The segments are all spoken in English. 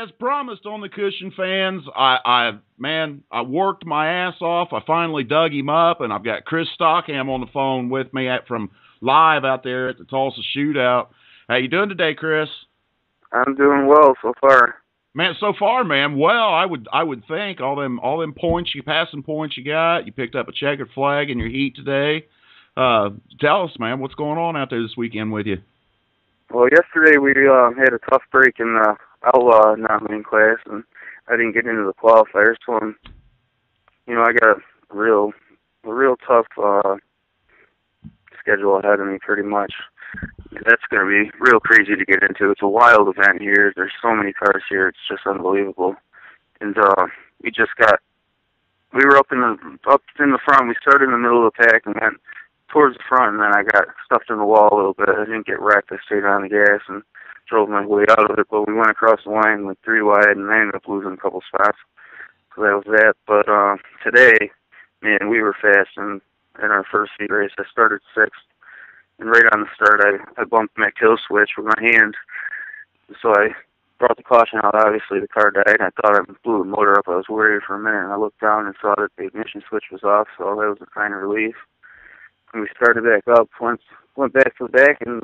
as promised on the Cushion fans, I worked my ass off. I finally dug him up, and I've got Chris Stockham on the phone with me from live out there at the Tulsa Shootout. How you doing today, Chris? I'm doing well so far. Man, so far, man. Well, I would think all them points, passing points you got. You picked up a checkered flag in your heat today. Tell us, man, what's going on out there this weekend with you? Well, yesterday we had a tough break in the outlaw non-wing class, and I didn't get into the qualifiers. So I got a real tough schedule ahead of me, pretty much. That's going to be real crazy to get into. It's a wild event here. There's so many cars here. It's just unbelievable. And we were up in the front. We started in the middle of the pack and went towards the front, and then I got stuffed in the wall a little bit. I didn't get wrecked. I stayed on the gas and drove my way out of it. But we went across the line like 3 wide, and I ended up losing a couple spots. So that was that. But today, man, we were fast in our first heat race. I started 6th. And right on the start, I bumped my kill switch with my hand. So I brought the caution out. Obviously, the car died. I thought I blew the motor up. I was worried for a minute, and I looked down and saw that the ignition switch was off, so that was a sign of relief. And we started back up, went back to the back, and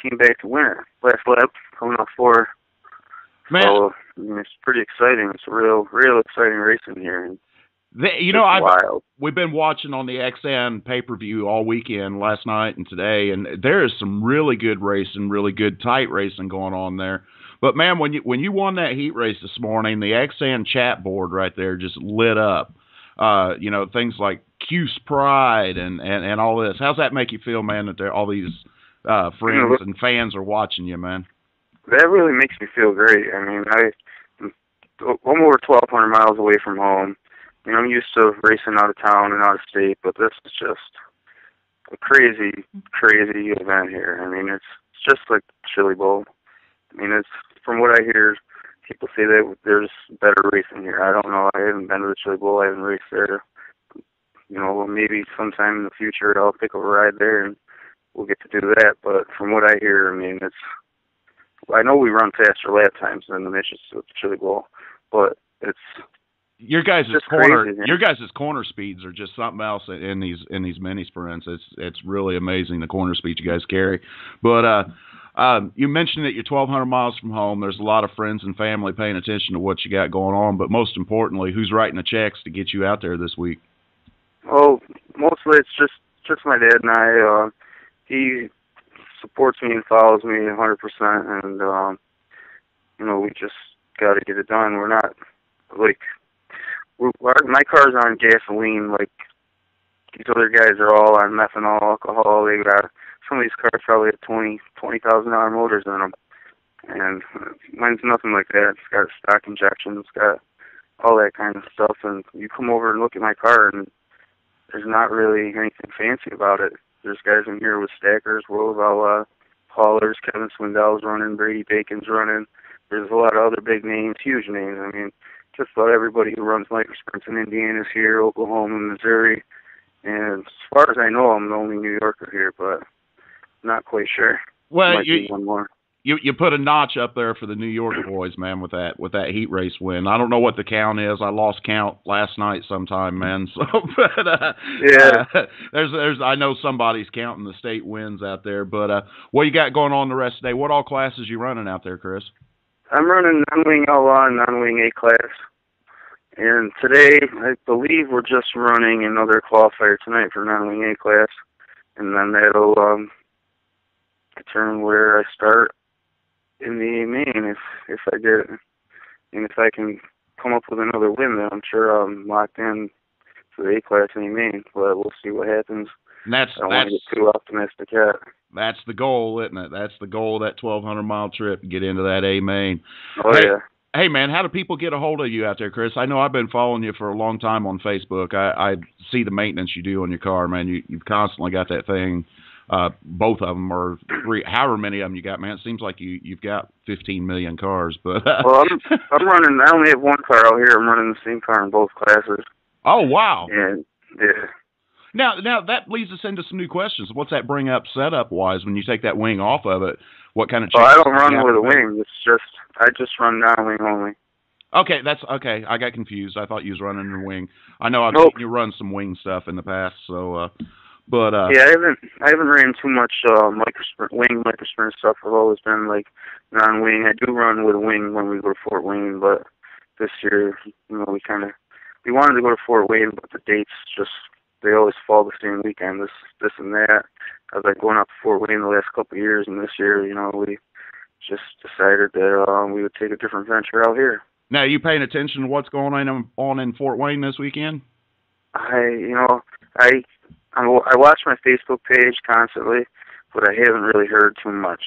came back to win it. Last lap, coming off 4. Man. So, it's pretty exciting. It's a real exciting racing here. And we've been watching on the XN pay-per-view all weekend, last night and today, and there is some really good racing, really good tight racing going on there. But man, when you won that heat race this morning, the XN chat board right there just lit up. Things like Cuse Pride and all this. How's that make you feel, man, that all these friends and fans are watching you, man? That really makes me feel great. I mean, I'm over 1,200 miles away from home. I'm used to racing out of town and out of state, but this is just a crazy event here. I mean, it's just like Chili Bowl. I mean, it's from what I hear, people say that there's better racing here. I don't know. I haven't been to the Chili Bowl. I haven't raced there. Maybe sometime in the future I'll pick up a ride there and we'll get to do that. But from what I hear, I mean, I know we run faster lap times than the midgets at the Chili Bowl, but it's your guys' corner speeds are just something else in these mini sprints. It's really amazing the corner speeds you guys carry. But you mentioned that you're 1,200 miles from home. There's a lot of friends and family paying attention to what you got going on. But most importantly, who's writing the checks to get you out there this week? Oh, mostly it's just my dad and I. He supports me and follows me 100%, and we just got to get it done. We're not like. My car's on gasoline. Like these other guys are all on methanol, alcohol. They got some of these cars probably have $20,000 motors in them, and mine's nothing like that. It's got stock injection. It's got all that kind of stuff. And you come over and look at my car, and there's not really anything fancy about it. There's guys in here with stackers, World of Outlaw, haulers. Kevin Swindell's running. Brady Bacon's running. There's a lot of other big names, huge names. I mean, just about everybody who runs microsprints in Indiana is here, Oklahoma, Missouri. And as far as I know, I'm the only New Yorker here, but not quite sure. Well, might be one more. You put a notch up there for the New York boys, man, with that heat race win. I don't know what the count is. I lost count last night sometime, man. So, but there's I know somebody's counting the state wins out there. But what you got going on the rest of the day? What all classes you running out there, Chris? I'm running non-wing Outlaw and non-wing A class. And today, I believe we're just running another qualifier tonight for non-wing A class. And then that'll determine where I start in the main if I get it. And if I can come up with another win, then I'm sure I'm locked in for the A class in the main. But we'll see what happens. And I don't want to get too optimistic yet. That's the goal, isn't it? That's the goal of that 1,200-mile trip, to get into that A main. Oh, yeah. Hey, man, how do people get a hold of you out there, Chris? I know I've been following you for a long time on Facebook. I see the maintenance you do on your car, man. You've constantly got that thing. Both of them, or three, however many of them you got, man. It seems like you've got 15 million cars. But well, I'm running. I only have one car out here. I'm running the same car in both classes. Oh, wow. And yeah. Now that leads us into some new questions. What's that bring up setup-wise when you take that wing off of it? What kind of changes? I don't run with a wing. It's just I just run non-wing only. Okay, that's okay. I got confused. I thought you was running the wing. I know I've Nope. seen you run some wing stuff in the past. So, Yeah, I haven't ran too much wing microsprint stuff. I've always been like non-wing. I do run with a wing when we go to Fort Wayne, but this year, we wanted to go to Fort Wayne, but the dates just they always fall the same weekend. This and that. I was like going out to Fort Wayne the last couple of years, and this year, we just decided that we would take a different venture out here. now, are you paying attention to what's going on in Fort Wayne this weekend? I watch my Facebook page constantly, but I haven't really heard too much.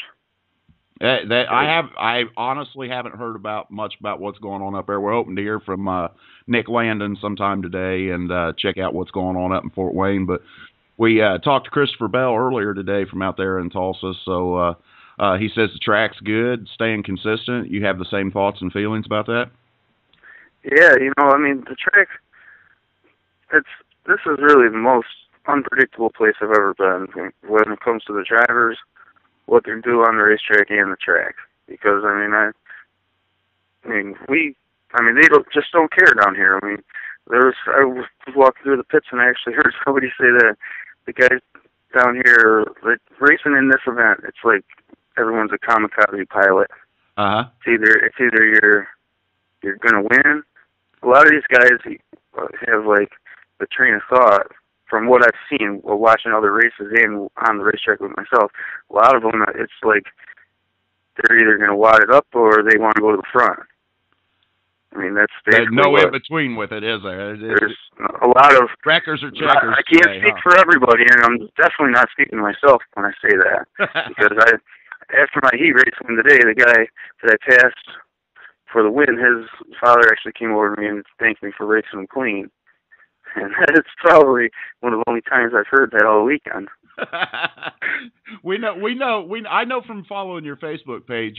I honestly haven't heard much about what's going on up there. We're hoping to hear from Nick Landon sometime today and check out what's going on up in Fort Wayne. But we talked to Christopher Bell earlier today from out there in Tulsa, so he says the track's good, staying consistent. You have the same thoughts and feelings about that? Yeah, the track. This is really the most unpredictable place I've ever been when it comes to the drivers, what they do on the racetrack and the track. Because they don't care down here. I was walking through the pits and I actually heard somebody say that the guys down here, like, racing in this event, it's like everyone's a kamikaze pilot. It's either you're gonna win. A lot of these guys have like the train of thought. From what I've seen while watching other races and on the racetrack with myself, a lot of them, it's like they're either going to wad it up or they want to go to the front. That's there's no in between with it, is there? There's a lot of wreckers or checkers. I can't speak for everybody, and I'm definitely not speaking to myself when I say that. Because after my heat race win today, the guy that I passed for the win, his father actually came over to me and thanked me for racing him clean. And that's probably one of the only times I've heard that all weekend. I know from following your Facebook page,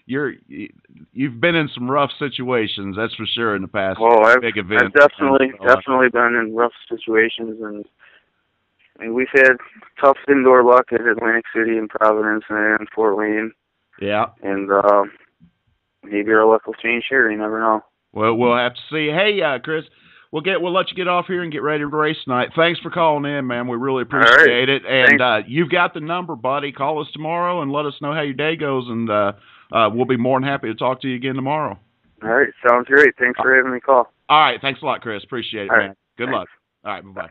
you've been in some rough situations, that's for sure, in the past. Big events. I've definitely been in rough situations, and we've had tough indoor luck at Atlantic City and Providence and Fort Wayne. Yeah. And maybe our luck will change here. You never know. Well, we'll have to see. Hey, Chris. We'll let you get off here and get ready to race tonight. Thanks for calling in, man. We really appreciate it. And you've got the number, buddy. Call us tomorrow and let us know how your day goes, and we'll be more than happy to talk to you again tomorrow. All right. Sounds great. Thanks for having me call. All right. Thanks a lot, Chris. Appreciate it, man. Right. Good luck. All right. Bye-bye.